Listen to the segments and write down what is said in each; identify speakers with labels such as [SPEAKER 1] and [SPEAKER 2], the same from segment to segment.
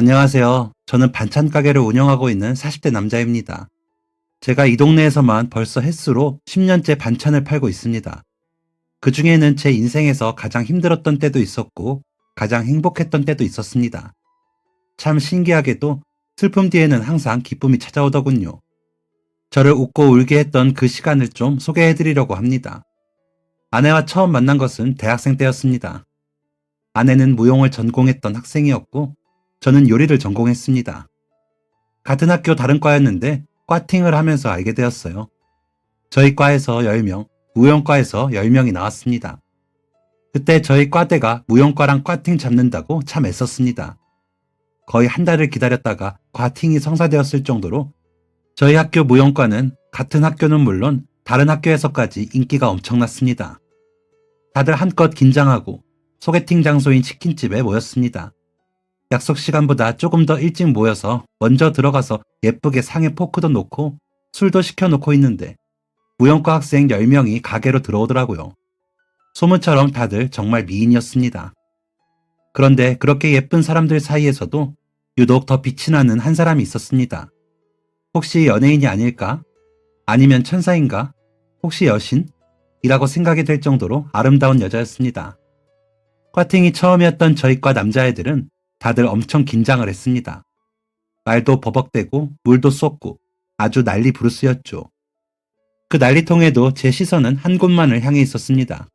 [SPEAKER 1] 안녕하세요. 저는 반찬 가게를 운영하고 있는 40대 남자입니다. 제가 이 동네에서만 벌써 횟수로 10년째 반찬을 팔고 있습니다. 그 중에는 제 인생에서 가장 힘들었던 때도 있었고, 가장 행복했던 때도 있었습니다. 참 신기하게도 슬픔 뒤에는 항상 기쁨이 찾아오더군요. 저를 웃고 울게 했던 그 시간을 좀 소개해드리려고 합니다. 아내와 처음 만난 것은 대학생 때였습니다. 아내는 무용을 전공했던 학생이었고, 저는 요리를 전공했습니다. 같은 학교 다른 과였는데 과팅을 하면서 알게 되었어요. 저희 과에서 10명, 무용과에서 10명이 나왔습니다. 그때 저희 과대가 무용과랑 과팅 잡는다고 참 애썼습니다. 거의 한 달을 기다렸다가 과팅이 성사되었을 정도로 저희 학교 무용과는 같은 학교는 물론 다른 학교에서까지 인기가 엄청났습니다. 다들 한껏 긴장하고 소개팅 장소인 치킨집에 모였습니다. 약속 시간보다 조금 더 일찍 모여서 먼저 들어가서 예쁘게 상에 포크도 놓고 술도 시켜놓고 있는데 무용과 학생 10명이 가게로 들어오더라고요. 소문처럼 다들 정말 미인이었습니다. 그런데 그렇게 예쁜 사람들 사이에서도 유독 더 빛이 나는 한 사람이 있었습니다. 혹시 연예인이 아닐까? 아니면 천사인가? 혹시 여신? 이라고 생각이 될 정도로 아름다운 여자였습니다. 과팅이 처음이었던 저희과 남자애들은 다들 엄청 긴장을 했습니다. 말도 버벅대고 물도 쏟고 아주 난리 부르스였죠. 그 난리통에도 제 시선은 한 곳만을 향해 있었습니다.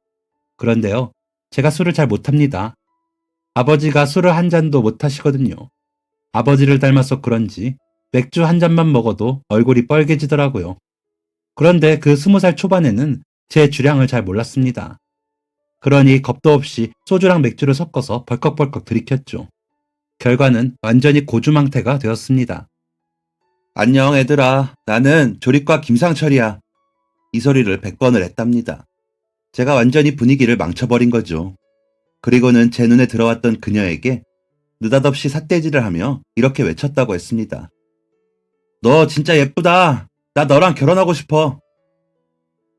[SPEAKER 1] 그런데요, 제가 술을 잘 못합니다. 아버지가 술을 한 잔도 못 하시거든요. 아버지를 닮아서 그런지 맥주 한 잔만 먹어도 얼굴이 빨개지더라고요. 그런데 그 20살 초반에는 제 주량을 잘 몰랐습니다. 그러니 겁도 없이 소주랑 맥주를 섞어서 벌컥벌컥 들이켰죠. 결과는 완전히 고주망태가 되었습니다. 안녕 애들아, 나는 조리과 김상철이야. 이 소리를 100번을 했답니다. 제가 완전히 분위기를 망쳐버린 거죠. 그리고는 제 눈에 들어왔던 그녀에게 느닷없이 삿대질을 하며 이렇게 외쳤다고 했습니다. 너 진짜 예쁘다. 나 너랑 결혼하고 싶어.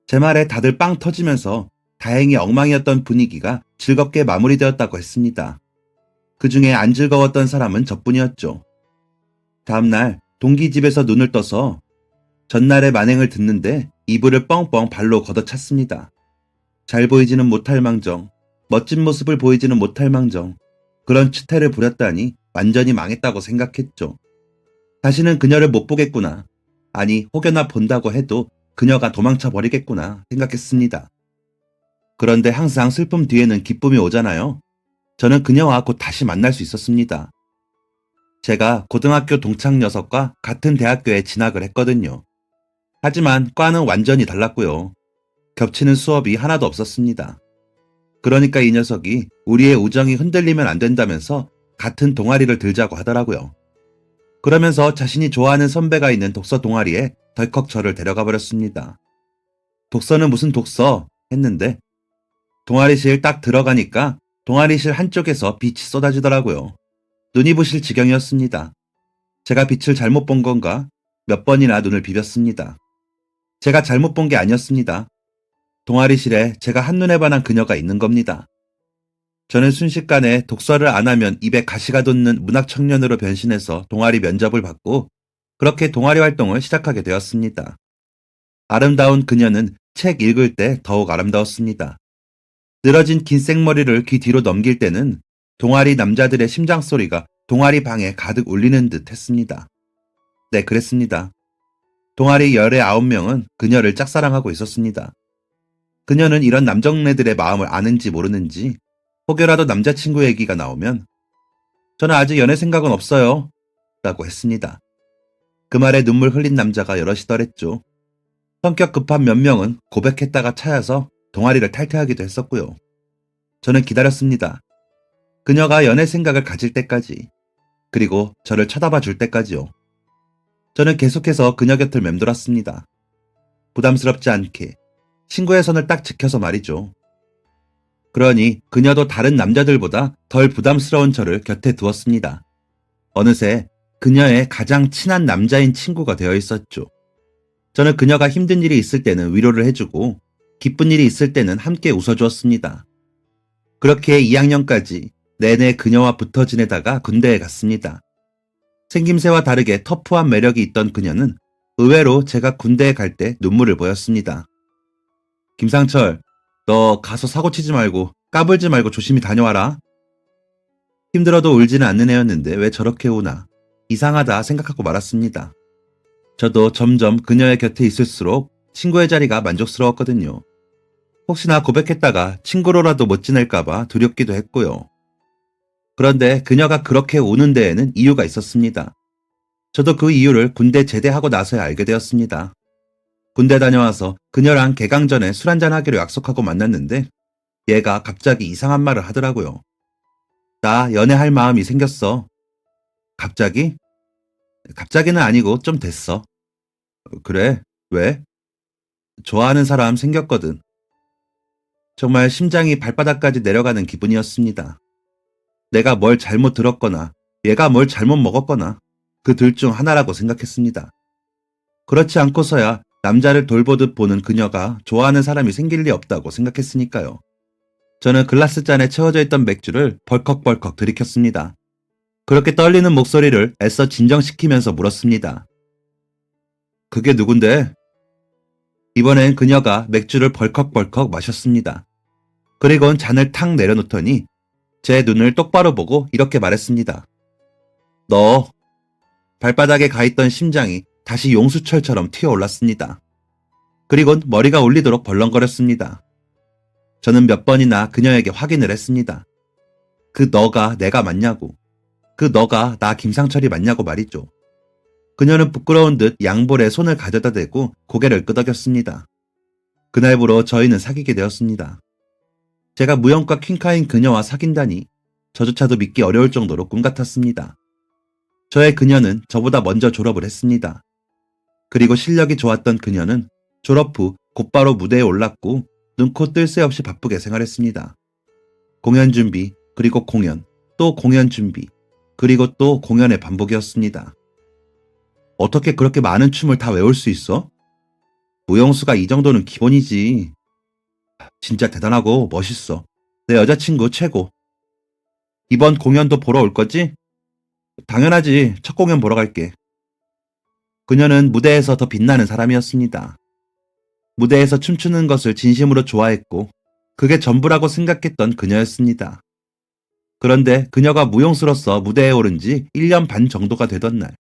[SPEAKER 1] 제 말에 다들 빵 터지면서 다행히 엉망이었던 분위기가 즐겁게 마무리되었다고 했습니다. 그 중에 안 즐거웠던 사람은 저뿐이었죠. 다음날 동기 집에서 눈을 떠서 전날의 만행을 듣는데 이불을 뻥뻥 발로 걷어찼습니다. 잘 보이지는 못할 망정, 멋진 모습을 보이지는 못할 망정, 그런 추태를 부렸다니 완전히 망했다고 생각했죠. 다시는 그녀를 못 보겠구나. 아니, 혹여나 본다고 해도 그녀가 도망쳐 버리겠구나 생각했습니다. 그런데 항상 슬픔 뒤에는 기쁨이 오잖아요. 저는 그녀와 곧 다시 만날 수 있었습니다. 제가 고등학교 동창 녀석과 같은 대학교에 진학을 했거든요. 하지만 과는 완전히 달랐고요. 겹치는 수업이 하나도 없었습니다. 그러니까 이 녀석이 우리의 우정이 흔들리면 안 된다면서 같은 동아리를 들자고 하더라고요. 그러면서 자신이 좋아하는 선배가 있는 독서 동아리에 덜컥 저를 데려가 버렸습니다. 독서는 무슨 독서? 했는데 동아리실 딱 들어가니까 동아리실 한쪽에서 빛이 쏟아지더라고요. 눈이 부실 지경이었습니다. 제가 빛을 잘못 본 건가? 몇 번이나 눈을 비볐습니다. 제가 잘못 본 게 아니었습니다. 동아리실에 제가 한눈에 반한 그녀가 있는 겁니다. 저는 순식간에 독서를 안 하면 입에 가시가 돋는 문학 청년으로 변신해서 동아리 면접을 받고 그렇게 동아리 활동을 시작하게 되었습니다. 아름다운 그녀는 책 읽을 때 더욱 아름다웠습니다. 늘어진 긴 생머리를 귀 뒤로 넘길 때는 동아리 남자들의 심장 소리가 동아리 방에 가득 울리는 듯 했습니다. 네, 그랬습니다. 동아리 19명은 그녀를 짝사랑하고 있었습니다. 그녀는 이런 남정네들의 마음을 아는지 모르는지 혹여라도 남자친구 얘기가 나오면 저는 아직 연애 생각은 없어요 라고 했습니다. 그 말에 눈물 흘린 남자가 여럿이더랬죠. 성격 급한 몇 명은 고백했다가 차여서 동아리를 탈퇴하기도 했었고요. 저는 기다렸습니다. 그녀가 연애 생각을 가질 때까지, 그리고 저를 쳐다봐 줄 때까지요. 저는 계속해서 그녀 곁을 맴돌았습니다. 부담스럽지 않게 친구의 선을 딱 지켜서 말이죠. 그러니 그녀도 다른 남자들보다 덜 부담스러운 저를 곁에 두었습니다. 어느새 그녀의 가장 친한 남자인 친구가 되어 있었죠. 저는 그녀가 힘든 일이 있을 때는 위로를 해주고 기쁜 일이 있을 때는 함께 웃어주었습니다. 그렇게 2학년까지 내내 그녀와 붙어 지내다가 군대에 갔습니다. 생김새와 다르게 터프한 매력이 있던 그녀는 의외로 제가 군대에 갈 때 눈물을 보였습니다. 김상철, 너 가서 사고 치지 말고 까불지 말고 조심히 다녀와라. 힘들어도 울지는 않는 애였는데 왜 저렇게 우나 이상하다 생각하고 말았습니다. 저도 점점 그녀의 곁에 있을수록 친구의 자리가 만족스러웠거든요. 혹시나 고백했다가 친구로라도 못 지낼까봐 두렵기도 했고요. 그런데 그녀가 그렇게 우는 데에는 이유가 있었습니다. 저도 그 이유를 군대 제대하고 나서야 알게 되었습니다. 군대 다녀와서 그녀랑 개강 전에 술 한잔 하기로 약속하고 만났는데 얘가 갑자기 이상한 말을 하더라고요. 나 연애할 마음이 생겼어. 갑자기? 갑자기는 아니고 좀 됐어. 그래? 왜? 좋아하는 사람 생겼거든. 정말 심장이 발바닥까지 내려가는 기분이었습니다. 내가 뭘 잘못 들었거나 얘가 뭘 잘못 먹었거나 그 둘 중 하나라고 생각했습니다. 그렇지 않고서야 남자를 돌보듯 보는 그녀가 좋아하는 사람이 생길 리 없다고 생각했으니까요. 저는 글라스 잔에 채워져 있던 맥주를 벌컥벌컥 들이켰습니다. 그렇게 떨리는 목소리를 애써 진정시키면서 물었습니다. 그게 누군데? 이번엔 그녀가 맥주를 벌컥벌컥 마셨습니다. 그리곤 잔을 탁 내려놓더니 제 눈을 똑바로 보고 이렇게 말했습니다. 너. 발바닥에 가있던 심장이 다시 용수철처럼 튀어올랐습니다. 그리곤 머리가 울리도록 벌렁거렸습니다. 저는 몇 번이나 그녀에게 확인을 했습니다. 그 너가 내가 맞냐고. 그 너가 나 김상철이 맞냐고 말이죠. 그녀는 부끄러운 듯 양볼에 손을 가져다 대고 고개를 끄덕였습니다. 그날부로 저희는 사귀게 되었습니다. 제가 무용과 퀸카인 그녀와 사귄다니 저조차도 믿기 어려울 정도로 꿈 같았습니다. 저의 그녀는 저보다 먼저 졸업을 했습니다. 그리고 실력이 좋았던 그녀는 졸업 후 곧바로 무대에 올랐고 눈코 뜰 새 없이 바쁘게 생활했습니다. 공연 준비, 그리고 공연, 또 공연 준비, 그리고 또 공연의 반복이었습니다. 어떻게 그렇게 많은 춤을 다 외울 수 있어? 무용수가 이 정도는 기본이지. 진짜 대단하고 멋있어. 내 여자친구 최고. 이번 공연도 보러 올 거지? 당연하지. 첫 공연 보러 갈게. 그녀는 무대에서 더 빛나는 사람이었습니다. 무대에서 춤추는 것을 진심으로 좋아했고 그게 전부라고 생각했던 그녀였습니다. 그런데 그녀가 무용수로서 무대에 오른 지 1년 반 정도가 되던 날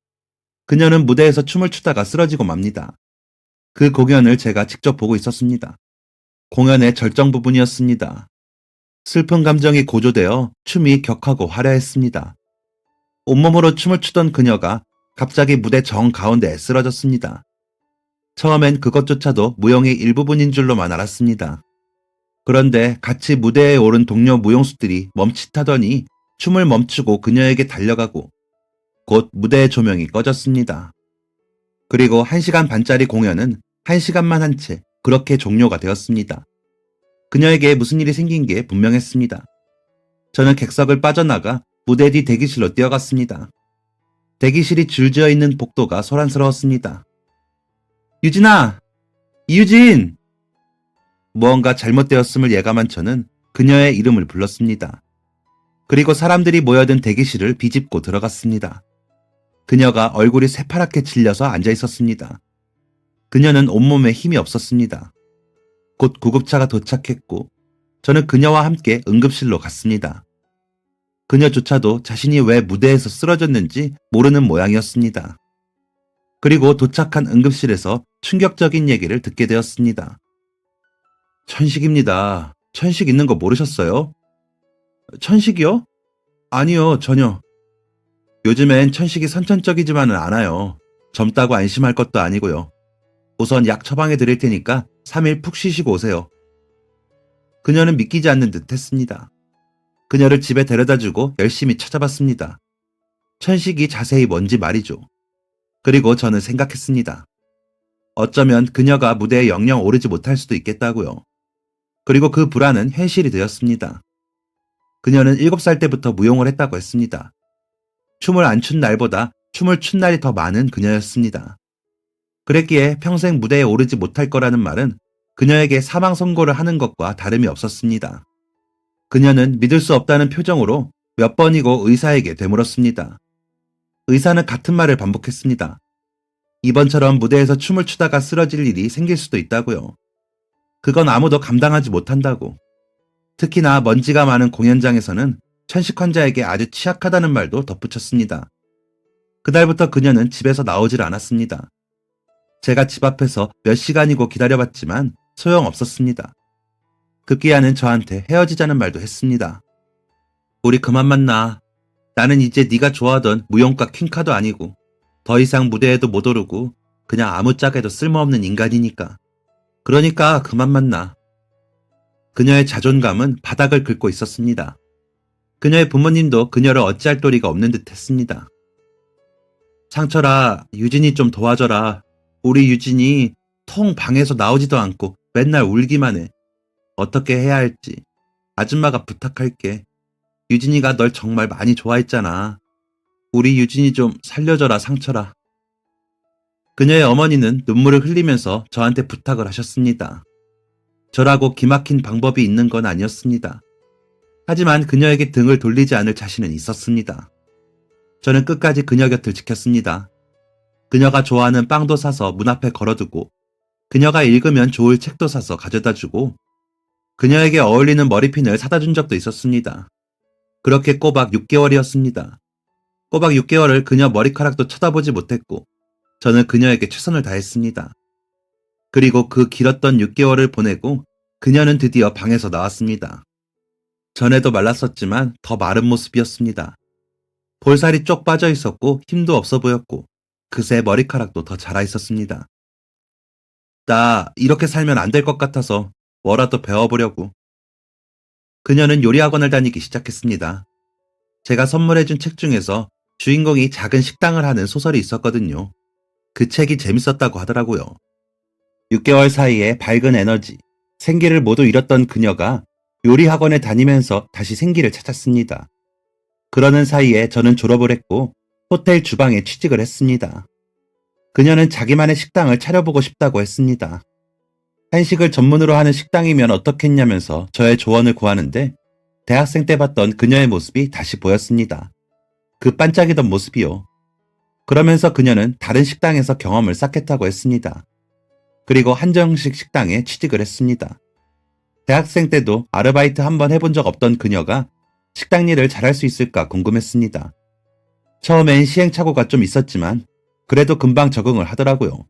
[SPEAKER 1] 그녀는 무대에서 춤을 추다가 쓰러지고 맙니다. 그 공연을 제가 직접 보고 있었습니다. 공연의 절정 부분이었습니다. 슬픈 감정이 고조되어 춤이 격하고 화려했습니다. 온몸으로 춤을 추던 그녀가 갑자기 무대 정가운데에 쓰러졌습니다. 처음엔 그것조차도 무용의 일부분인 줄로만 알았습니다. 그런데 같이 무대에 오른 동료 무용수들이 멈칫하더니 춤을 멈추고 그녀에게 달려가고 곧 무대의 조명이 꺼졌습니다. 그리고 1시간 반짜리 공연은 1시간만 한 채 그렇게 종료가 되었습니다. 그녀에게 무슨 일이 생긴 게 분명했습니다. 저는 객석을 빠져나가 무대 뒤 대기실로 뛰어갔습니다. 대기실이 줄지어 있는 복도가 소란스러웠습니다. 유진아! 이유진! 무언가 잘못되었음을 예감한 저는 그녀의 이름을 불렀습니다. 그리고 사람들이 모여든 대기실을 비집고 들어갔습니다. 그녀가 얼굴이 새파랗게 질려서 앉아 있었습니다. 그녀는 온몸에 힘이 없었습니다. 곧 구급차가 도착했고 저는 그녀와 함께 응급실로 갔습니다. 그녀조차도 자신이 왜 무대에서 쓰러졌는지 모르는 모양이었습니다. 그리고 도착한 응급실에서 충격적인 얘기를 듣게 되었습니다. 천식입니다. 천식 있는 거 모르셨어요? 천식이요? 아니요, 전혀. 요즘엔 천식이 선천적이지만은 않아요. 젊다고 안심할 것도 아니고요. 우선 약 처방해 드릴 테니까 3일 푹 쉬시고 오세요. 그녀는 믿기지 않는 듯 했습니다. 그녀를 집에 데려다주고 열심히 찾아봤습니다. 천식이 자세히 뭔지 말이죠. 그리고 저는 생각했습니다. 어쩌면 그녀가 무대에 영영 오르지 못할 수도 있겠다고요. 그리고 그 불안은 현실이 되었습니다. 그녀는 7살 때부터 무용을 했다고 했습니다. 춤을 안 춘 날보다 춤을 춘 날이 더 많은 그녀였습니다. 그랬기에 평생 무대에 오르지 못할 거라는 말은 그녀에게 사망 선고를 하는 것과 다름이 없었습니다. 그녀는 믿을 수 없다는 표정으로 몇 번이고 의사에게 되물었습니다. 의사는 같은 말을 반복했습니다. 이번처럼 무대에서 춤을 추다가 쓰러질 일이 생길 수도 있다고요. 그건 아무도 감당하지 못한다고. 특히나 먼지가 많은 공연장에서는 천식 환자에게 아주 취약하다는 말도 덧붙였습니다. 그날부터 그녀는 집에서 나오질 않았습니다. 제가 집 앞에서 몇 시간이고 기다려봤지만 소용없었습니다. 급기야는 저한테 헤어지자는 말도 했습니다. 우리 그만 만나. 나는 이제 네가 좋아하던 무용가 퀸카도 아니고 더 이상 무대에도 못 오르고 그냥 아무짝에도 쓸모없는 인간이니까. 그러니까 그만 만나. 그녀의 자존감은 바닥을 긁고 있었습니다. 그녀의 부모님도 그녀를 어찌할 도리가 없는 듯 했습니다. 상철아, 유진이 좀 도와줘라. 우리 유진이 통 방에서 나오지도 않고 맨날 울기만 해. 어떻게 해야 할지. 아줌마가 부탁할게. 유진이가 널 정말 많이 좋아했잖아. 우리 유진이 좀 살려줘라, 상철아. 그녀의 어머니는 눈물을 흘리면서 저한테 부탁을 하셨습니다. 저라고 기막힌 방법이 있는 건 아니었습니다. 하지만 그녀에게 등을 돌리지 않을 자신은 있었습니다. 저는 끝까지 그녀 곁을 지켰습니다. 그녀가 좋아하는 빵도 사서 문 앞에 걸어두고, 그녀가 읽으면 좋을 책도 사서 가져다주고, 그녀에게 어울리는 머리핀을 사다 준 적도 있었습니다. 그렇게 꼬박 6개월이었습니다. 꼬박 6개월을 그녀 머리카락도 쳐다보지 못했고, 저는 그녀에게 최선을 다했습니다. 그리고 그 길었던 6개월을 보내고 그녀는 드디어 방에서 나왔습니다. 전에도 말랐었지만 더 마른 모습이었습니다. 볼살이 쪽 빠져 있었고 힘도 없어 보였고 그새 머리카락도 더 자라 있었습니다. 나 이렇게 살면 안 될 것 같아서 뭐라도 배워보려고. 그녀는 요리학원을 다니기 시작했습니다. 제가 선물해준 책 중에서 주인공이 작은 식당을 하는 소설이 있었거든요. 그 책이 재밌었다고 하더라고요. 6개월 사이에 밝은 에너지, 생기를 모두 잃었던 그녀가 요리학원에 다니면서 다시 생기를 찾았습니다. 그러는 사이에 저는 졸업을 했고 호텔 주방에 취직을 했습니다. 그녀는 자기만의 식당을 차려보고 싶다고 했습니다. 한식을 전문으로 하는 식당이면 어떻겠냐면서 저의 조언을 구하는데 대학생 때 봤던 그녀의 모습이 다시 보였습니다. 그 반짝이던 모습이요. 그러면서 그녀는 다른 식당에서 경험을 쌓겠다고 했습니다. 그리고 한정식 식당에 취직을 했습니다. 대학생 때도 아르바이트 한번 해본 적 없던 그녀가 식당 일을 잘할 수 있을까 궁금했습니다. 처음엔 시행착오가 좀 있었지만 그래도 금방 적응을 하더라고요.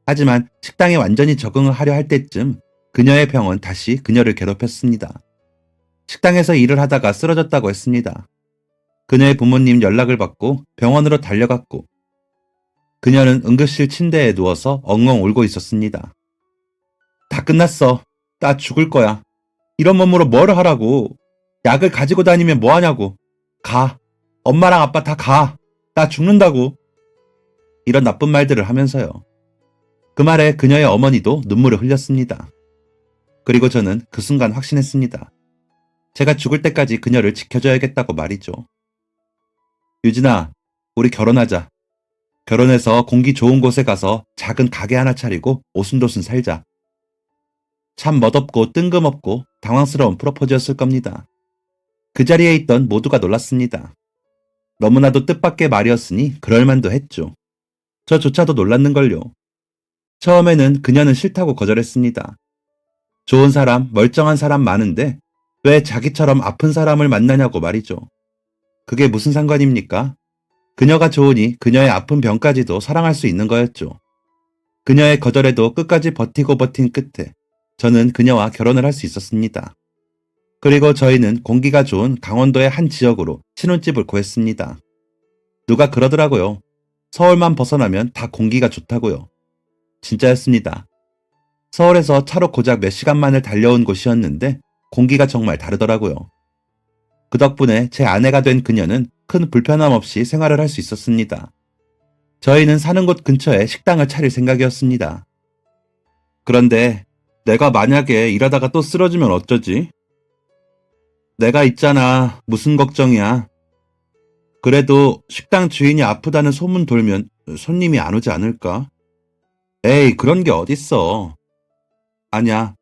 [SPEAKER 1] 하지만 식당에 완전히 적응을 하려 할 때쯤 그녀의 병은 다시 그녀를 괴롭혔습니다. 식당에서 일을 하다가 쓰러졌다고 했습니다. 그녀의 부모님 연락을 받고 병원으로 달려갔고 그녀는 응급실 침대에 누워서 엉엉 울고 있었습니다. 다 끝났어. 나 죽을 거야. 이런 몸으로 뭘 하라고. 약을 가지고 다니면 뭐 하냐고. 가. 엄마랑 아빠 다 가. 나 죽는다고. 이런 나쁜 말들을 하면서요. 그 말에 그녀의 어머니도 눈물을 흘렸습니다. 그리고 저는 그 순간 확신했습니다. 제가 죽을 때까지 그녀를 지켜줘야겠다고 말이죠. 유진아, 우리 결혼하자. 결혼해서 공기 좋은 곳에 가서 작은 가게 하나 차리고 오순도순 살자. 참 멋없고 뜬금없고 당황스러운 프로포즈였을 겁니다. 그 자리에 있던 모두가 놀랐습니다. 너무나도 뜻밖의 말이었으니 그럴만도 했죠. 저조차도 놀랐는걸요. 처음에는 그녀는 싫다고 거절했습니다. 좋은 사람, 멀쩡한 사람 많은데 왜 자기처럼 아픈 사람을 만나냐고 말이죠. 그게 무슨 상관입니까? 그녀가 좋으니 그녀의 아픈 병까지도 사랑할 수 있는 거였죠. 그녀의 거절에도 끝까지 버티고 버틴 끝에 저는 그녀와 결혼을 할 수 있었습니다. 그리고 저희는 공기가 좋은 강원도의 한 지역으로 신혼집을 구했습니다. 누가 그러더라고요. 서울만 벗어나면 다 공기가 좋다고요. 진짜였습니다. 서울에서 차로 고작 몇 시간만을 달려온 곳이었는데 공기가 정말 다르더라고요. 그 덕분에 제 아내가 된 그녀는 큰 불편함 없이 생활을 할 수 있었습니다. 저희는 사는 곳 근처에 식당을 차릴 생각이었습니다. 그런데 내가 만약에 일하다가 또 쓰러지면 어쩌지? 내가 있잖아. 무슨 걱정이야. 그래도 식당 주인이 아프다는 소문 돌면 손님이 안 오지 않을까? 에이, 그런 게 어딨어. 아니야.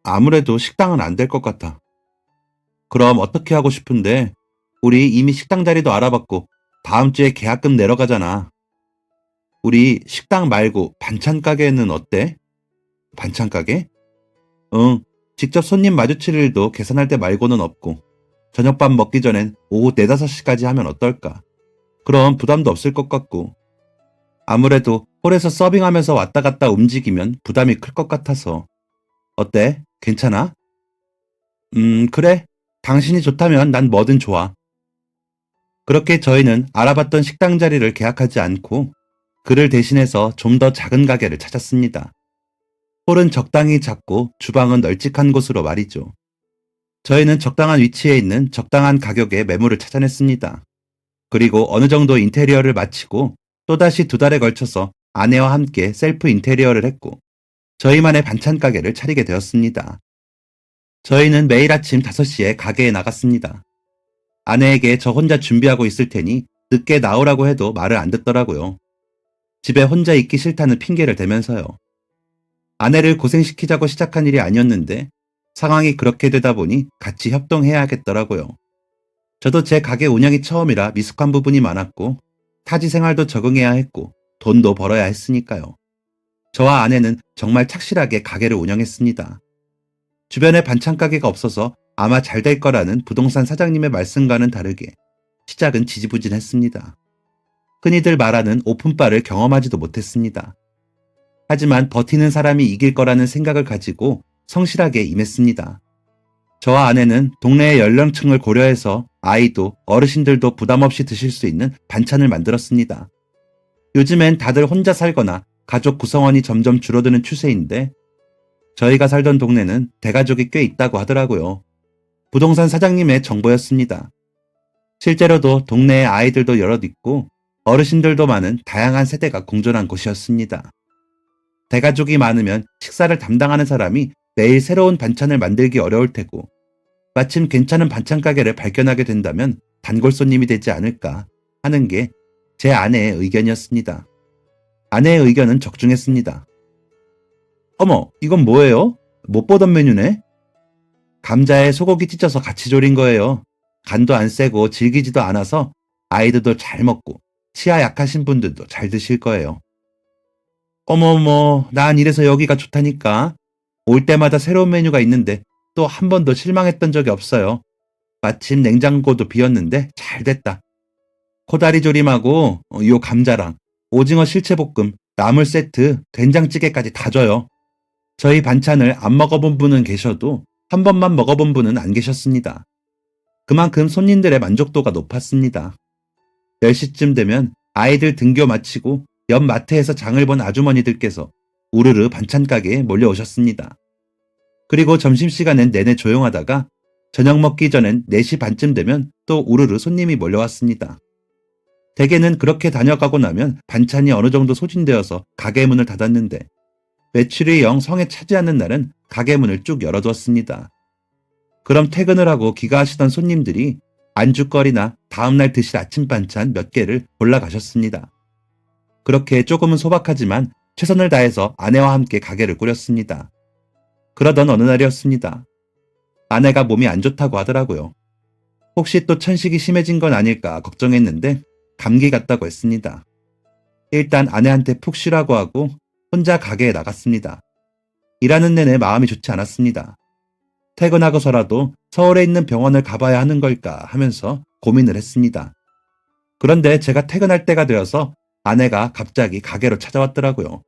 [SPEAKER 1] 아무래도 식당은 안 될 것 같아. 그럼 어떻게 하고 싶은데? 우리 이미 식당 자리도 알아봤고 다음 주에 계약금 내러 가잖아. 우리 식당 말고 반찬 가게는 어때? 반찬 가게? 응, 직접 손님 마주칠 일도 계산할 때 말고는 없고, 저녁밥 먹기 전엔 오후 4, 5시까지 하면 어떨까? 그럼 부담도 없을 것 같고, 아무래도 홀에서 서빙하면서 왔다 갔다 움직이면 부담이 클 것 같아서. 어때? 괜찮아? 그래. 당신이 좋다면 난 뭐든 좋아. 그렇게 저희는 알아봤던 식당 자리를 계약하지 않고 그를 대신해서 좀 더 작은 가게를 찾았습니다. 홀은 적당히 작고 주방은 널찍한 곳으로 말이죠. 저희는 적당한 위치에 있는 적당한 가격의 매물을 찾아냈습니다. 그리고 어느 정도 인테리어를 마치고 또다시 2달에 걸쳐서 아내와 함께 셀프 인테리어를 했고 저희만의 반찬 가게를 차리게 되었습니다. 저희는 매일 아침 5시에 가게에 나갔습니다. 아내에게 저 혼자 준비하고 있을 테니 늦게 나오라고 해도 말을 안 듣더라고요. 집에 혼자 있기 싫다는 핑계를 대면서요. 아내를 고생시키자고 시작한 일이 아니었는데 상황이 그렇게 되다 보니 같이 협동해야겠더라고요. 저도 제 가게 운영이 처음이라 미숙한 부분이 많았고 타지 생활도 적응해야 했고 돈도 벌어야 했으니까요. 저와 아내는 정말 착실하게 가게를 운영했습니다. 주변에 반찬 가게가 없어서 아마 잘 될 거라는 부동산 사장님의 말씀과는 다르게 시작은 지지부진했습니다. 흔히들 말하는 오픈바를 경험하지도 못했습니다. 하지만 버티는 사람이 이길 거라는 생각을 가지고 성실하게 임했습니다. 저와 아내는 동네의 연령층을 고려해서 아이도 어르신들도 부담 없이 드실 수 있는 반찬을 만들었습니다. 요즘엔 다들 혼자 살거나 가족 구성원이 점점 줄어드는 추세인데 저희가 살던 동네는 대가족이 꽤 있다고 하더라고요. 부동산 사장님의 정보였습니다. 실제로도 동네에 아이들도 여럿 있고 어르신들도 많은 다양한 세대가 공존한 곳이었습니다. 대가족이 많으면 식사를 담당하는 사람이 매일 새로운 반찬을 만들기 어려울 테고 마침 괜찮은 반찬 가게를 발견하게 된다면 단골 손님이 되지 않을까 하는 게 제 아내의 의견이었습니다. 아내의 의견은 적중했습니다. 어머, 이건 뭐예요? 못 보던 메뉴네? 감자에 소고기 찢어서 같이 졸인 거예요. 간도 안 세고 질기지도 않아서 아이들도 잘 먹고 치아 약하신 분들도 잘 드실 거예요. 어머머, 난 이래서 여기가 좋다니까. 올 때마다 새로운 메뉴가 있는데 또 한 번도 실망했던 적이 없어요. 마침 냉장고도 비었는데 잘 됐다. 코다리 조림하고 요 감자랑 오징어 실체볶음, 나물 세트, 된장찌개까지 다 줘요. 저희 반찬을 안 먹어본 분은 계셔도 한 번만 먹어본 분은 안 계셨습니다. 그만큼 손님들의 만족도가 높았습니다. 10시쯤 되면 아이들 등교 마치고 옆 마트에서 장을 본 아주머니들께서 우르르 반찬 가게에 몰려오셨습니다. 그리고 점심시간엔 내내 조용하다가 저녁 먹기 전엔 4시 반쯤 되면 또 우르르 손님이 몰려왔습니다. 대개는 그렇게 다녀가고 나면 반찬이 어느 정도 소진되어서 가게 문을 닫았는데 매출이 영 성에 차지 않는 날은 가게 문을 쭉 열어두었습니다. 그럼 퇴근을 하고 귀가하시던 손님들이 안주거리나 다음날 드실 아침 반찬 몇 개를 골라가셨습니다. 그렇게 조금은 소박하지만 최선을 다해서 아내와 함께 가게를 꾸렸습니다. 그러던 어느 날이었습니다. 아내가 몸이 안 좋다고 하더라고요. 혹시 또 천식이 심해진 건 아닐까 걱정했는데 감기 같다고 했습니다. 일단 아내한테 푹 쉬라고 하고 혼자 가게에 나갔습니다. 일하는 내내 마음이 좋지 않았습니다. 퇴근하고서라도 서울에 있는 병원을 가봐야 하는 걸까 하면서 고민을 했습니다. 그런데 제가 퇴근할 때가 되어서 아내가 갑자기 가게로 찾아왔더라고요.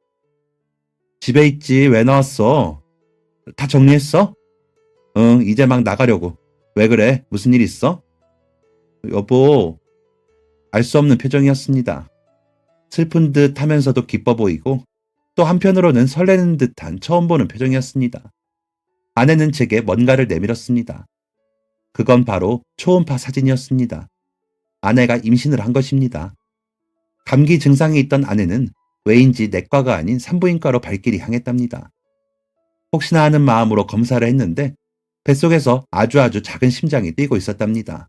[SPEAKER 1] 집에 있지 왜 나왔어? 다 정리했어? 응, 이제 막 나가려고. 왜 그래? 무슨 일 있어? 여보, 알 수 없는 표정이었습니다. 슬픈 듯 하면서도 기뻐 보이고 또 한편으로는 설레는 듯한 처음 보는 표정이었습니다. 아내는 제게 뭔가를 내밀었습니다. 그건 바로 초음파 사진이었습니다. 아내가 임신을 한 것입니다. 감기 증상이 있던 아내는 왜인지 내과가 아닌 산부인과로 발길이 향했답니다. 혹시나 하는 마음으로 검사를 했는데 뱃속에서 아주 작은 심장이 뛰고 있었답니다.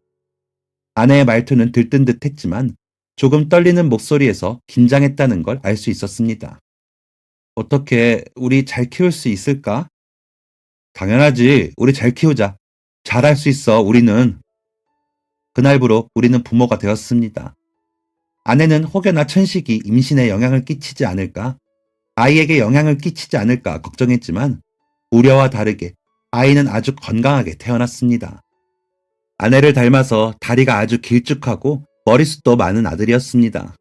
[SPEAKER 1] 아내의 말투는 들뜬 듯 했지만 조금 떨리는 목소리에서 긴장했다는 걸 알 수 있었습니다. 어떻게 우리 잘 키울 수 있을까? 당연하지. 우리 잘 키우자. 잘할 수 있어, 우리는. 그날부로 우리는 부모가 되었습니다. 아내는 혹여나 천식이 임신에 영향을 끼치지 않을까, 아이에게 영향을 끼치지 않을까 걱정했지만 우려와 다르게 아이는 아주 건강하게 태어났습니다. 아내를 닮아서 다리가 아주 길쭉하고 머리숱도 많은 아들이었습니다.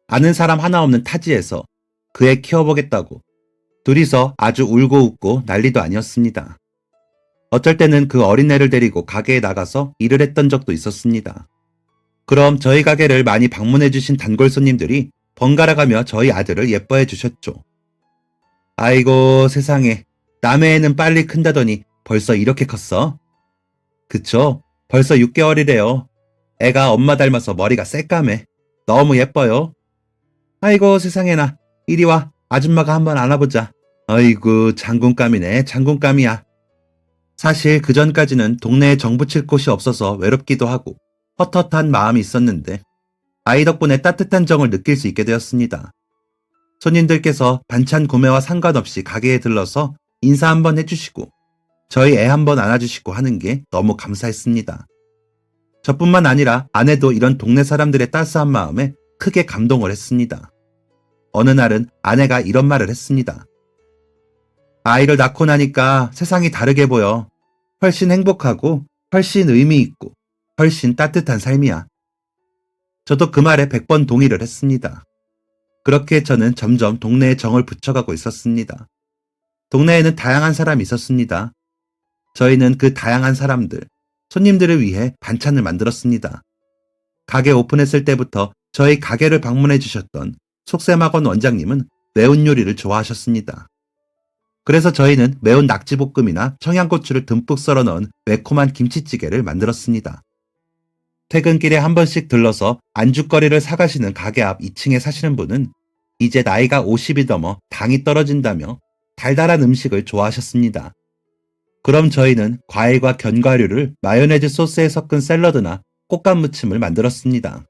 [SPEAKER 1] 아는 사람 하나 없는 타지에서 그 애 키워보겠다고 둘이서 아주 울고 웃고 난리도 아니었습니다. 어쩔 때는 그 어린애를 데리고 가게에 나가서 일을 했던 적도 있었습니다. 그럼 저희 가게를 많이 방문해주신 단골 손님들이 번갈아가며 저희 아들을 예뻐해 주셨죠. 아이고 세상에, 남의 애는 빨리 큰다더니 벌써 이렇게 컸어? 그쵸? 벌써 6개월이래요. 애가 엄마 닮아서 머리가 새까매. 너무 예뻐요. 아이고 세상에나, 이리 와. 아줌마가 한번 안아보자. 아이고 장군감이네, 장군감이야. 사실 그전까지는 동네에 정 붙일 곳이 없어서 외롭기도 하고 헛헛한 마음이 있었는데 아이 덕분에 따뜻한 정을 느낄 수 있게 되었습니다. 손님들께서 반찬 구매와 상관없이 가게에 들러서 인사 한번 해주시고 저희 애 한번 안아주시고 하는 게 너무 감사했습니다. 저뿐만 아니라 아내도 이런 동네 사람들의 따스한 마음에 크게 감동을 했습니다. 어느 날은 아내가 이런 말을 했습니다. 아이를 낳고 나니까 세상이 다르게 보여. 훨씬 행복하고 훨씬 의미 있고 훨씬 따뜻한 삶이야. 저도 그 말에 100번 동의를 했습니다. 그렇게 저는 점점 동네에 정을 붙여가고 있었습니다. 동네에는 다양한 사람이 있었습니다. 저희는 그 다양한 사람들, 손님들을 위해 반찬을 만들었습니다. 가게 오픈했을 때부터 저희 가게를 방문해 주셨던 속셈학원 원장님은 매운 요리를 좋아하셨습니다. 그래서 저희는 매운 낙지볶음이나 청양고추를 듬뿍 썰어 넣은 매콤한 김치찌개를 만들었습니다. 퇴근길에 한 번씩 들러서 안주거리를 사가시는 가게 앞 2층에 사시는 분은 이제 나이가 50이 넘어 당이 떨어진다며 달달한 음식을 좋아하셨습니다. 그럼 저희는 과일과 견과류를 마요네즈 소스에 섞은 샐러드나 꽃감무침을 만들었습니다.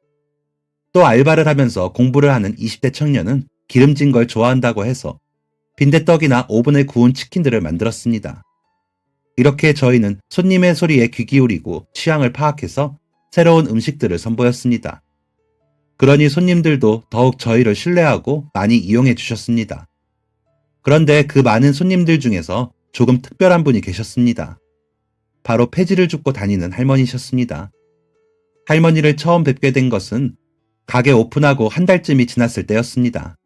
[SPEAKER 1] 또 알바를 하면서 공부를 하는 20대 청년은 기름진 걸 좋아한다고 해서 빈대떡이나 오븐에 구운 치킨들을 만들었습니다. 이렇게 저희는 손님의 소리에 귀 기울이고 취향을 파악해서 새로운 음식들을 선보였습니다. 그러니 손님들도 더욱 저희를 신뢰하고 많이 이용해 주셨습니다. 그런데 그 많은 손님들 중에서 조금 특별한 분이 계셨습니다. 바로 폐지를 줍고 다니는 할머니셨습니다. 할머니를 처음 뵙게 된 것은 가게 오픈하고 한 달쯤이 지났을 때였습니다.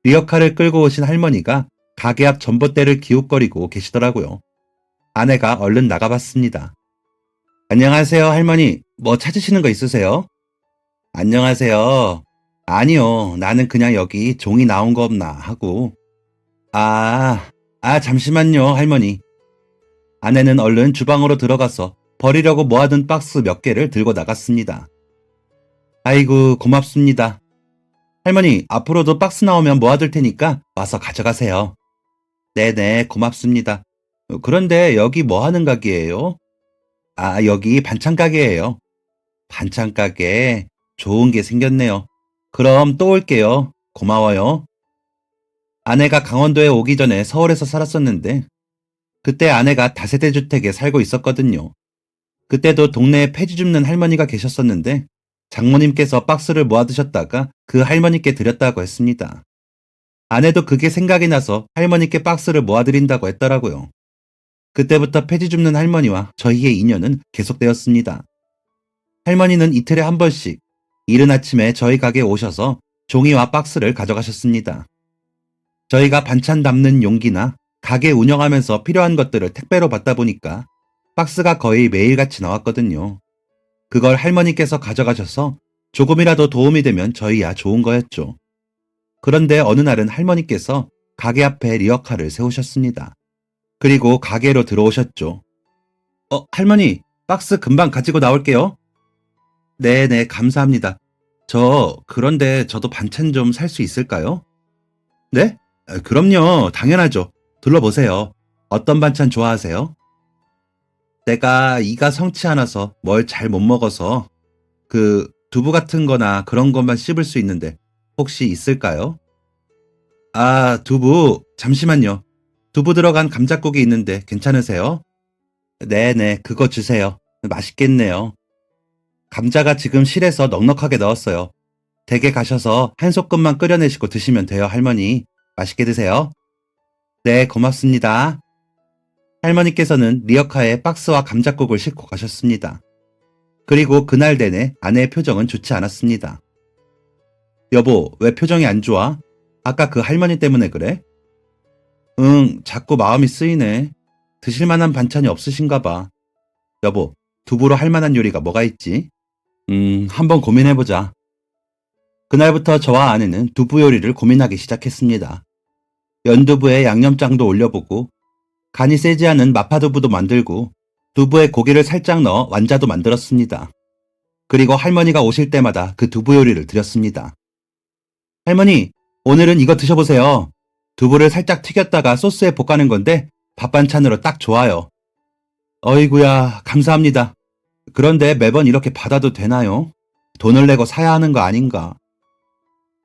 [SPEAKER 1] 리어카를 끌고 오신 할머니가 가게 앞 전봇대를 기웃거리고 계시더라고요. 아내가 얼른 나가봤습니다. 안녕하세요, 할머니. 뭐 찾으시는 거 있으세요? 안녕하세요. 아니요, 나는 그냥 여기 종이 나온 거 없나 하고. 잠시만요, 할머니. 아내는 얼른 주방으로 들어가서 버리려고 모아둔 박스 몇 개를 들고 나갔습니다. 아이고, 고맙습니다. 할머니, 앞으로도 박스 나오면 모아둘 테니까 와서 가져가세요. 네네, 고맙습니다. 그런데 여기 뭐 하는 가게예요? 여기 반찬 가게예요. 반찬 가게, 좋은 게 생겼네요. 그럼 또 올게요. 고마워요. 아내가 강원도에 오기 전에 서울에서 살았었는데, 그때 아내가 다세대 주택에 살고 있었거든요. 그때도 동네에 폐지 줍는 할머니가 계셨었는데, 장모님께서 박스를 모아두셨다가 그 할머니께 드렸다고 했습니다. 아내도 그게 생각이 나서 할머니께 박스를 모아드린다고 했더라고요. 그때부터 폐지 줍는 할머니와 저희의 인연은 계속되었습니다. 할머니는 이틀에 한 번씩 이른 아침에 저희 가게에 오셔서 종이와 박스를 가져가셨습니다. 저희가 반찬 담는 용기나 가게 운영하면서 필요한 것들을 택배로 받다 보니까 박스가 거의 매일같이 나왔거든요. 그걸 할머니께서 가져가셔서 조금이라도 도움이 되면 저희야 좋은 거였죠. 그런데 어느 날은 할머니께서 가게 앞에 리어카를 세우셨습니다. 그리고 가게로 들어오셨죠. 할머니, 박스 금방 가지고 나올게요. 네네, 감사합니다. 그런데 저도 반찬 좀 살 수 있을까요? 네? 그럼요, 당연하죠. 둘러보세요. 어떤 반찬 좋아하세요? 내가 이가 성치 않아서 뭘 잘 못 먹어서 두부 같은 거나 그런 것만 씹을 수 있는데 혹시 있을까요? 두부, 잠시만요. 두부 들어간 감자국이 있는데 괜찮으세요? 네네, 그거 주세요. 맛있겠네요. 감자가 지금 실해서 넉넉하게 넣었어요. 댁에 가셔서 한 소끔만 끓여내시고 드시면 돼요, 할머니. 맛있게 드세요. 네, 고맙습니다. 할머니께서는 리어카에 박스와 감잣국을 싣고 가셨습니다. 그리고 그날 내내 아내의 표정은 좋지 않았습니다. 여보, 왜 표정이 안 좋아? 아까 그 할머니 때문에 그래? 응, 자꾸 마음이 쓰이네. 드실 만한 반찬이 없으신가 봐. 여보, 두부로 할 만한 요리가 뭐가 있지? 한번 고민해보자. 그날부터 저와 아내는 두부 요리를 고민하기 시작했습니다. 연두부에 양념장도 올려보고, 간이 세지 않은 마파두부도 만들고, 두부에 고기를 살짝 넣어 완자도 만들었습니다. 그리고 할머니가 오실 때마다 그 두부 요리를 드렸습니다. 할머니, 오늘은 이거 드셔보세요. 두부를 살짝 튀겼다가 소스에 볶아낸 건데 밥 반찬으로 딱 좋아요. 어이구야, 감사합니다. 그런데 매번 이렇게 받아도 되나요? 돈을 내고 사야 하는 거 아닌가?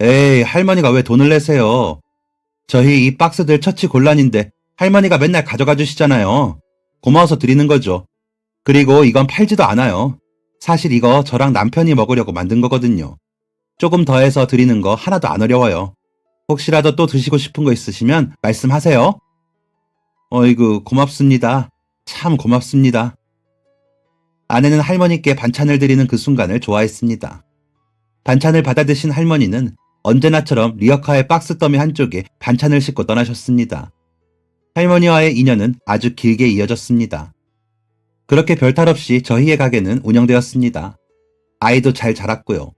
[SPEAKER 1] 에이, 할머니가 왜 돈을 내세요? 저희 이 박스들 처치곤란인데 할머니가 맨날 가져가 주시잖아요. 고마워서 드리는 거죠. 그리고 이건 팔지도 않아요. 사실 이거 저랑 남편이 먹으려고 만든 거거든요. 조금 더해서 드리는 거 하나도 안 어려워요. 혹시라도 또 드시고 싶은 거 있으시면 말씀하세요. 어이구, 고맙습니다. 참 고맙습니다. 아내는 할머니께 반찬을 드리는 그 순간을 좋아했습니다. 반찬을 받아 드신 할머니는 언제나처럼 리어카의 박스 더미 한쪽에 반찬을 싣고 떠나셨습니다. 할머니와의 인연은 아주 길게 이어졌습니다. 그렇게 별탈 없이 저희의 가게는 운영되었습니다. 아이도 잘 자랐고요.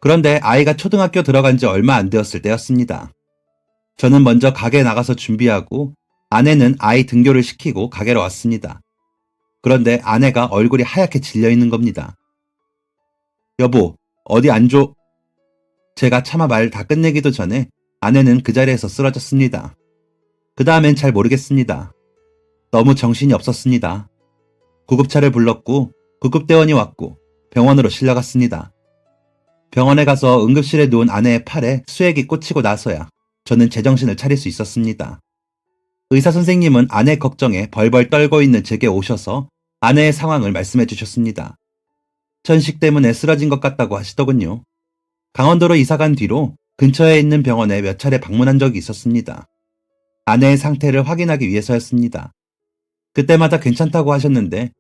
[SPEAKER 1] 그런데 아이가 초등학교 들어간 지 얼마 안 되었을 때였습니다. 저는 먼저 가게에 나가서 준비하고 아내는 아이 등교를 시키고 가게로 왔습니다. 그런데 아내가 얼굴이 하얗게 질려 있는 겁니다. 여보, 어디 안 좋... 제가 차마 말 다 끝내기도 전에 아내는 그 자리에서 쓰러졌습니다. 그 다음엔 잘 모르겠습니다. 너무 정신이 없었습니다. 구급차를 불렀고 구급대원이 왔고 병원으로 실려갔습니다. 병원에 가서 응급실에 누운 아내의 팔에 수액이 꽂히고 나서야 저는 제정신을 차릴 수 있었습니다. 의사 선생님은 아내 걱정에 벌벌 떨고 있는 제게 오셔서 아내의 상황을 말씀해 주셨습니다. 천식 때문에 쓰러진 것 같다고 하시더군요. 강원도로 이사간 뒤로 근처에 있는 병원에 몇 차례 방문한 적이 있었습니다. 아내의 상태를 확인하기 위해서였습니다. 그때마다 괜찮다고 하셨는데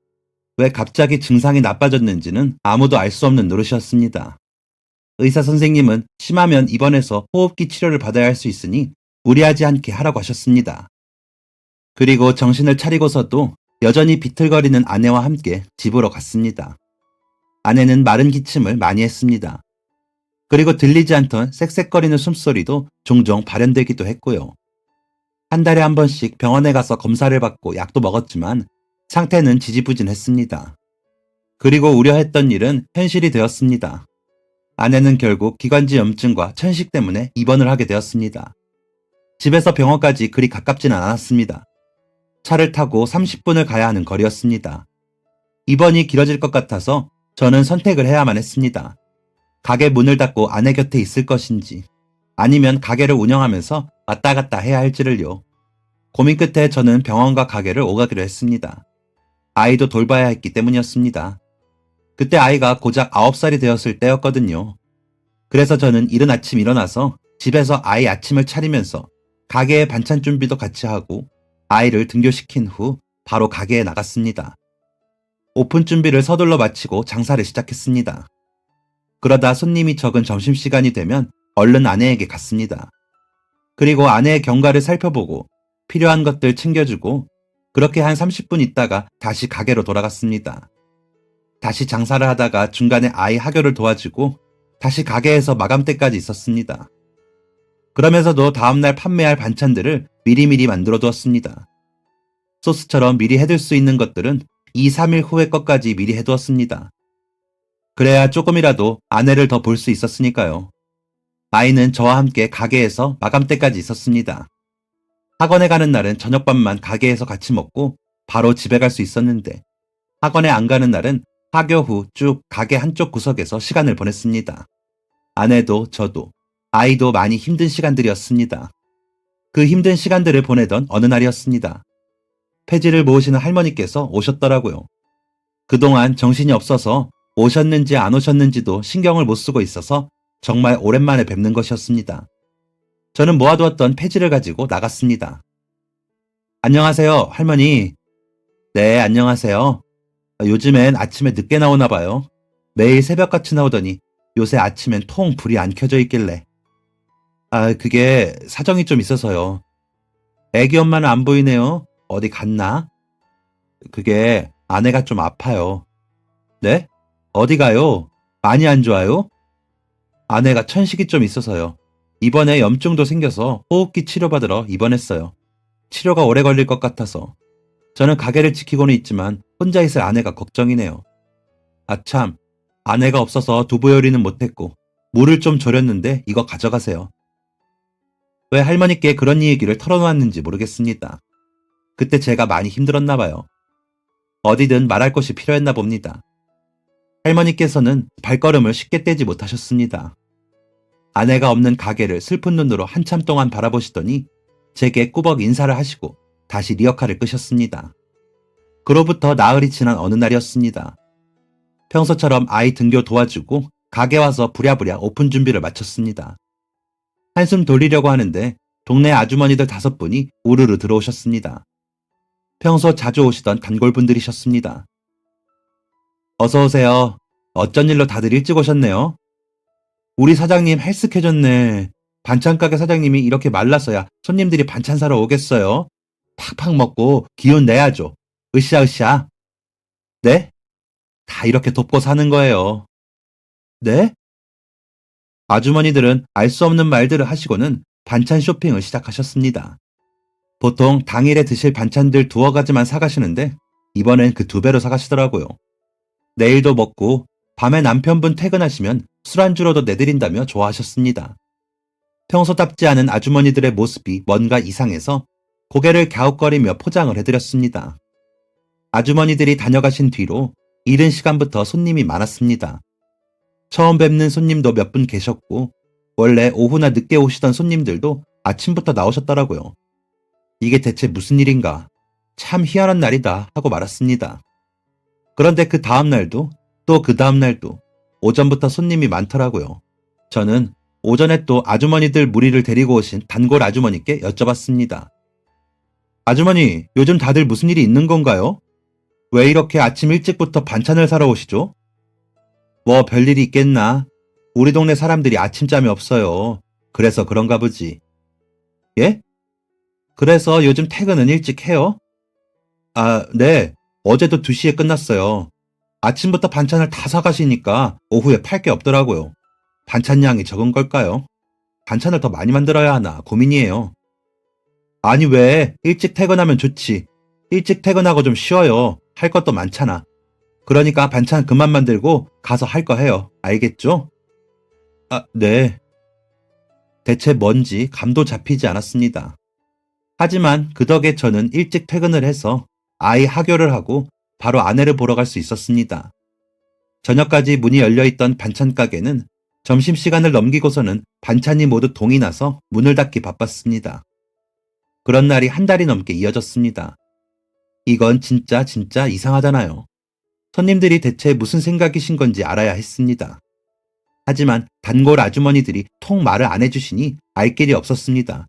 [SPEAKER 1] 왜 갑자기 증상이 나빠졌는지는 아무도 알 수 없는 노릇이었습니다. 의사 선생님은 심하면 입원해서 호흡기 치료를 받아야 할 수 있으니 무리하지 않게 하라고 하셨습니다. 그리고 정신을 차리고서도 여전히 비틀거리는 아내와 함께 집으로 갔습니다. 아내는 마른 기침을 많이 했습니다. 그리고 들리지 않던 쌕쌕거리는 숨소리도 종종 발현되기도 했고요. 한 달에 한 번씩 병원에 가서 검사를 받고 약도 먹었지만 상태는 지지부진했습니다. 그리고 우려했던 일은 현실이 되었습니다. 아내는 결국 기관지 염증과 천식 때문에 입원을 하게 되었습니다. 집에서 병원까지 그리 가깝지는 않았습니다. 차를 타고 30분을 가야 하는 거리였습니다. 입원이 길어질 것 같아서 저는 선택을 해야만 했습니다. 가게 문을 닫고 아내 곁에 있을 것인지 아니면 가게를 운영하면서 왔다 갔다 해야 할지를요. 고민 끝에 저는 병원과 가게를 오가기로 했습니다. 아이도 돌봐야 했기 때문이었습니다. 그때 아이가 고작 9살이 되었을 때였거든요. 그래서 저는 이른 아침 일어나서 집에서 아이 아침을 차리면서 가게의 반찬 준비도 같이 하고 아이를 등교시킨 후 바로 가게에 나갔습니다. 오픈 준비를 서둘러 마치고 장사를 시작했습니다. 그러다 손님이 적은 점심시간이 되면 얼른 아내에게 갔습니다. 그리고 아내의 경과를 살펴보고 필요한 것들 챙겨주고 그렇게 한 30분 있다가 다시 가게로 돌아갔습니다. 다시 장사를 하다가 중간에 아이 학교를 도와주고 다시 가게에서 마감 때까지 있었습니다. 그러면서도 다음날 판매할 반찬들을 미리미리 만들어 두었습니다. 소스처럼 미리 해둘 수 있는 것들은 2, 3일 후의 것까지 미리 해두었습니다. 그래야 조금이라도 아내를 더 볼 수 있었으니까요. 아이는 저와 함께 가게에서 마감 때까지 있었습니다. 학원에 가는 날은 저녁밥만 가게에서 같이 먹고 바로 집에 갈 수 있었는데 학원에 안 가는 날은 학교 후 쭉 가게 한쪽 구석에서 시간을 보냈습니다. 아내도 저도 아이도 많이 힘든 시간들이었습니다. 그 힘든 시간들을 보내던 어느 날이었습니다. 폐지를 모으시는 할머니께서 오셨더라고요. 그동안 정신이 없어서 오셨는지 안 오셨는지도 신경을 못 쓰고 있어서 정말 오랜만에 뵙는 것이었습니다. 저는 모아두었던 폐지를 가지고 나갔습니다. 안녕하세요, 할머니. 네, 안녕하세요. 요즘엔 아침에 늦게 나오나 봐요. 매일 새벽같이 나오더니 요새 아침엔 통 불이 안 켜져 있길래. 그게 사정이 좀 있어서요. 애기 엄마는 안 보이네요. 어디 갔나? 그게 아내가 좀 아파요. 네? 어디 가요? 많이 안 좋아요? 아내가 천식이 좀 있어서요. 이번에 염증도 생겨서 호흡기 치료받으러 입원했어요. 치료가 오래 걸릴 것 같아서. 저는 가게를 지키고는 있지만 혼자 있을 아내가 걱정이네요. 참, 아내가 없어서 두부 요리는 못했고 물을 좀 졸였는데 이거 가져가세요. 왜 할머니께 그런 얘기를 털어놓았는지 모르겠습니다. 그때 제가 많이 힘들었나 봐요. 어디든 말할 것이 필요했나 봅니다. 할머니께서는 발걸음을 쉽게 떼지 못하셨습니다. 아내가 없는 가게를 슬픈 눈으로 한참 동안 바라보시더니 제게 꾸벅 인사를 하시고 다시 리어카를 끄셨습니다. 그로부터 나흘이 지난 어느 날이었습니다. 평소처럼 아이 등교 도와주고 가게 와서 부랴부랴 오픈 준비를 마쳤습니다. 한숨 돌리려고 하는데 동네 아주머니들 5분이 우르르 들어오셨습니다. 평소 자주 오시던 단골분들이셨습니다. 어서 오세요. 어쩐 일로 다들 일찍 오셨네요. 우리 사장님 헬스케졌네. 반찬가게 사장님이 이렇게 말라서야 손님들이 반찬 사러 오겠어요. 팍팍 먹고 기운 내야죠. 으쌰으쌰. 네? 다 이렇게 돕고 사는 거예요. 네? 아주머니들은 알 수 없는 말들을 하시고는 반찬 쇼핑을 시작하셨습니다. 보통 당일에 드실 반찬들 2가지만 사가시는데 이번엔 그 2배로 사가시더라고요. 내일도 먹고 밤에 남편분 퇴근하시면 술안주로도 내드린다며 좋아하셨습니다. 평소답지 않은 아주머니들의 모습이 뭔가 이상해서 고개를 갸웃거리며 포장을 해드렸습니다. 아주머니들이 다녀가신 뒤로 이른 시간부터 손님이 많았습니다. 처음 뵙는 손님도 몇 분 계셨고 원래 오후나 늦게 오시던 손님들도 아침부터 나오셨더라고요. 이게 대체 무슨 일인가? 참 희한한 날이다 하고 말았습니다. 그런데 그 다음 날도 또 그 다음 날도 오전부터 손님이 많더라고요. 저는 오전에 또 아주머니들 무리를 데리고 오신 단골 아주머니께 여쭤봤습니다. 아주머니, 요즘 다들 무슨 일이 있는 건가요? 왜 이렇게 아침 일찍부터 반찬을 사러 오시죠? 뭐 별일이 있겠나? 우리 동네 사람들이 아침잠이 없어요. 그래서 그런가 보지. 예? 그래서 요즘 퇴근은 일찍 해요? 네. 어제도 2시에 끝났어요. 아침부터 반찬을 다 사가시니까 오후에 팔 게 없더라고요. 반찬 양이 적은 걸까요? 반찬을 더 많이 만들어야 하나 고민이에요. 아니 왜? 일찍 퇴근하면 좋지. 일찍 퇴근하고 좀 쉬어요. 할 것도 많잖아. 그러니까 반찬 그만 만들고 가서 할 거 해요. 알겠죠? 네. 대체 뭔지 감도 잡히지 않았습니다. 하지만 그 덕에 저는 일찍 퇴근을 해서 아이 하교를 하고 바로 아내를 보러 갈 수 있었습니다. 저녁까지 문이 열려있던 반찬 가게는 점심시간을 넘기고서는 반찬이 모두 동이 나서 문을 닫기 바빴습니다. 그런 날이 한 달이 넘게 이어졌습니다. 이건 진짜 이상하잖아요. 손님들이 대체 무슨 생각이신 건지 알아야 했습니다. 하지만 단골 아주머니들이 통 말을 안 해주시니 알 길이 없었습니다.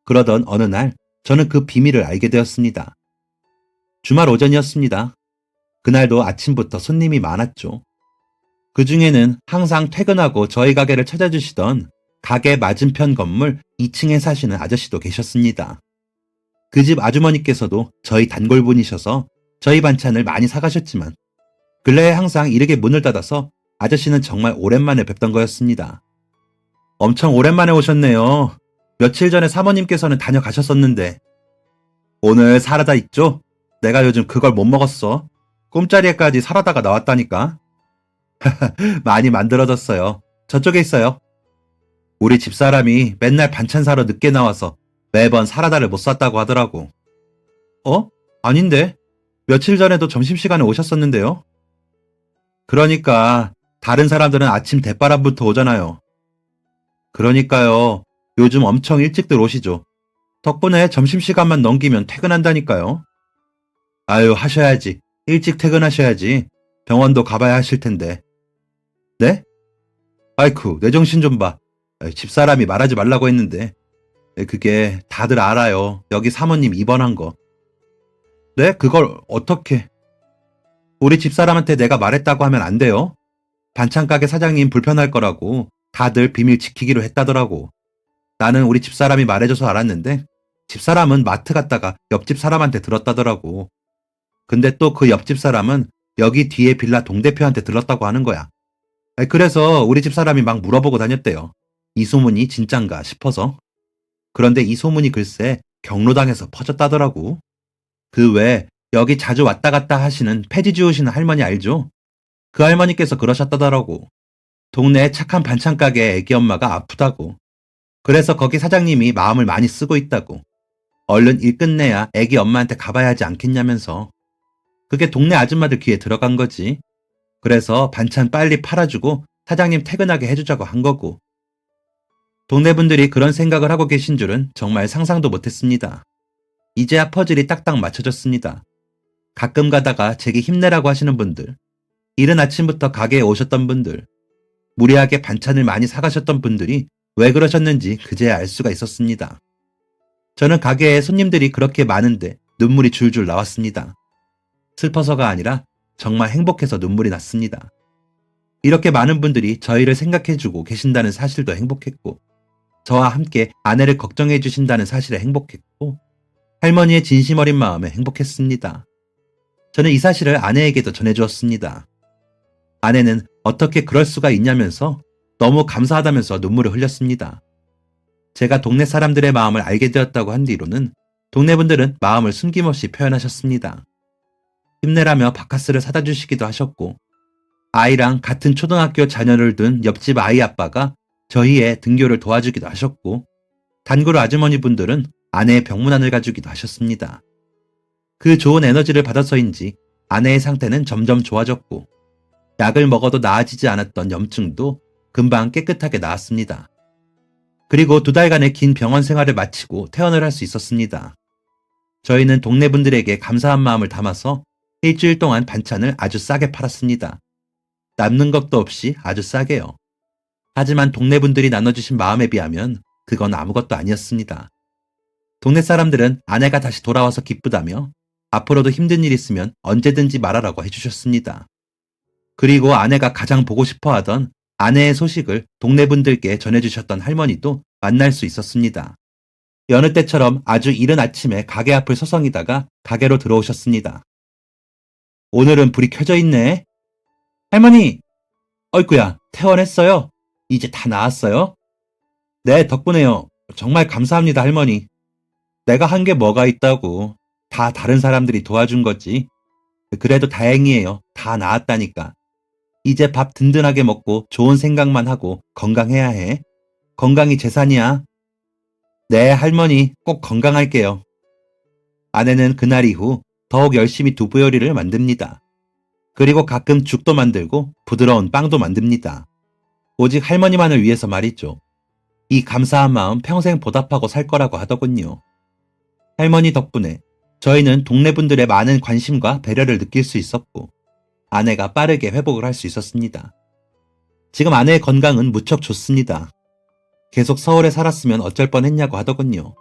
[SPEAKER 1] 그러던 어느 날 저는 그 비밀을 알게 되었습니다. 주말 오전이었습니다. 그날도 아침부터 손님이 많았죠. 그 중에는 항상 퇴근하고 저희 가게를 찾아주시던 가게 맞은편 건물 2층에 사시는 아저씨도 계셨습니다. 그 집 아주머니께서도 저희 단골분이셔서 저희 반찬을 많이 사가셨지만 근래에 항상 이렇게 문을 닫아서 아저씨는 정말 오랜만에 뵙던 거였습니다. 엄청 오랜만에 오셨네요. 며칠 전에 사모님께서는 다녀가셨었는데. 오늘 사라다 있죠? 내가 요즘 그걸 못 먹었어. 꿈자리에까지 사라다가 나왔다니까. 많이 만들어졌어요. 저쪽에 있어요. 우리 집사람이 맨날 반찬 사러 늦게 나와서 매번 사라다를 못 샀다고 하더라고. 아닌데. 며칠 전에도 점심시간에 오셨었는데요. 그러니까 다른 사람들은 아침 대바람부터 오잖아요. 그러니까요. 요즘 엄청 일찍들 오시죠. 덕분에 점심시간만 넘기면 퇴근한다니까요. 아유, 하셔야지. 일찍 퇴근하셔야지. 병원도 가봐야 하실 텐데. 네? 아이쿠, 내 정신 좀 봐. 집사람이 말하지 말라고 했는데. 그게 다들 알아요. 여기 사모님 입원한 거. 네? 그걸 어떻게? 우리 집사람한테 내가 말했다고 하면 안 돼요. 반찬 가게 사장님 불편할 거라고 다들 비밀 지키기로 했다더라고. 나는 우리 집사람이 말해줘서 알았는데 집사람은 마트 갔다가 옆집 사람한테 들었다더라고. 근데 또 그 옆집 사람은 여기 뒤에 빌라 동대표한테 들었다고 하는 거야. 그래서 우리 집사람이 막 물어보고 다녔대요. 이 소문이 진짠가 싶어서. 그런데 이 소문이 글쎄 경로당에서 퍼졌다더라고. 그 외에 여기 자주 왔다 갔다 하시는 폐지 주우시는 할머니 알죠? 그 할머니께서 그러셨다더라고. 동네에 착한 반찬 가게 애기 엄마가 아프다고. 그래서 거기 사장님이 마음을 많이 쓰고 있다고. 얼른 일 끝내야 애기 엄마한테 가봐야 하지 않겠냐면서. 그게 동네 아줌마들 귀에 들어간 거지. 그래서 반찬 빨리 팔아주고 사장님 퇴근하게 해주자고 한 거고. 동네 분들이 그런 생각을 하고 계신 줄은 정말 상상도 못했습니다. 이제야 퍼즐이 딱딱 맞춰졌습니다. 가끔 가다가 제게 힘내라고 하시는 분들, 이른 아침부터 가게에 오셨던 분들, 무리하게 반찬을 많이 사가셨던 분들이 왜 그러셨는지 그제야 알 수가 있었습니다. 저는 가게에 손님들이 그렇게 많은데 눈물이 줄줄 나왔습니다. 슬퍼서가 아니라 정말 행복해서 눈물이 났습니다. 이렇게 많은 분들이 저희를 생각해주고 계신다는 사실도 행복했고, 저와 함께 아내를 걱정해 주신다는 사실에 행복했고, 할머니의 진심 어린 마음에 행복했습니다. 저는 이 사실을 아내에게도 전해주었습니다. 아내는 어떻게 그럴 수가 있냐면서 너무 감사하다면서 눈물을 흘렸습니다. 제가 동네 사람들의 마음을 알게 되었다고 한 뒤로는 동네 분들은 마음을 숨김없이 표현하셨습니다. 힘내라며 바카스를 사다 주시기도 하셨고, 아이랑 같은 초등학교 자녀를 둔 옆집 아이 아빠가 저희의 등교를 도와주기도 하셨고, 단골 아주머니 분들은 아내의 병문안을 가주기도 하셨습니다. 그 좋은 에너지를 받아서인지 아내의 상태는 점점 좋아졌고, 약을 먹어도 나아지지 않았던 염증도 금방 깨끗하게 나았습니다. 그리고 2달간의 긴 병원 생활을 마치고 퇴원을 할 수 있었습니다. 저희는 동네 분들에게 감사한 마음을 담아서 일주일 동안 반찬을 아주 싸게 팔았습니다. 남는 것도 없이 아주 싸게요. 하지만 동네 분들이 나눠주신 마음에 비하면 그건 아무것도 아니었습니다. 동네 사람들은 아내가 다시 돌아와서 기쁘다며 앞으로도 힘든 일 있으면 언제든지 말하라고 해주셨습니다. 그리고 아내가 가장 보고 싶어 하던 아내의 소식을 동네 분들께 전해주셨던 할머니도 만날 수 있었습니다. 여느 때처럼 아주 이른 아침에 가게 앞을 서성이다가 가게로 들어오셨습니다. 오늘은 불이 켜져 있네. 할머니! 어이쿠야, 퇴원했어요? 이제 다 나았어요? 네, 덕분에요. 정말 감사합니다, 할머니. 내가 한 게 뭐가 있다고. 다 다른 사람들이 도와준 거지. 그래도 다행이에요. 다 나았다니까. 이제 밥 든든하게 먹고 좋은 생각만 하고 건강해야 해. 건강이 재산이야. 네, 할머니, 꼭 건강할게요. 아내는 그날 이후 더욱 열심히 두부 요리를 만듭니다. 그리고 가끔 죽도 만들고 부드러운 빵도 만듭니다. 오직 할머니만을 위해서 말이죠. 이 감사한 마음 평생 보답하고 살 거라고 하더군요. 할머니 덕분에 저희는 동네 분들의 많은 관심과 배려를 느낄 수 있었고, 아내가 빠르게 회복을 할 수 있었습니다. 지금 아내의 건강은 무척 좋습니다. 계속 서울에 살았으면 어쩔 뻔했냐고 하더군요.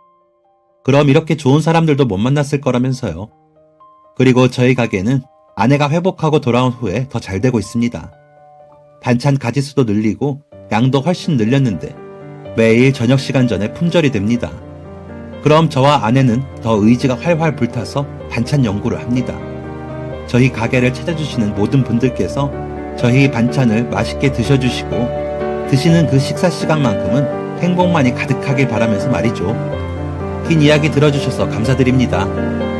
[SPEAKER 1] 그럼 이렇게 좋은 사람들도 못 만났을 거라면서요. 그리고 저희 가게는 아내가 회복하고 돌아온 후에 더 잘 되고 있습니다. 반찬 가지수도 늘리고 양도 훨씬 늘렸는데 매일 저녁 시간 전에 품절이 됩니다. 그럼 저와 아내는 더 의지가 활활 불타서 반찬 연구를 합니다. 저희 가게를 찾아주시는 모든 분들께서 저희 반찬을 맛있게 드셔주시고 드시는 그 식사 시간만큼은 행복만이 가득하길 바라면서 말이죠. 긴 이야기 들어주셔서 감사드립니다.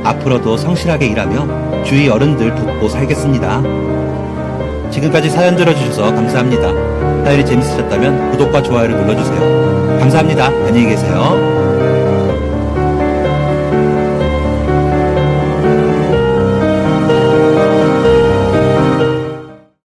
[SPEAKER 1] 앞으로도 성실하게 일하며 주위 어른들 돕고 살겠습니다. 지금까지 사연 들어주셔서 감사합니다. 사연이 재밌으셨다면 구독과 좋아요를 눌러주세요. 감사합니다. 안녕히 계세요.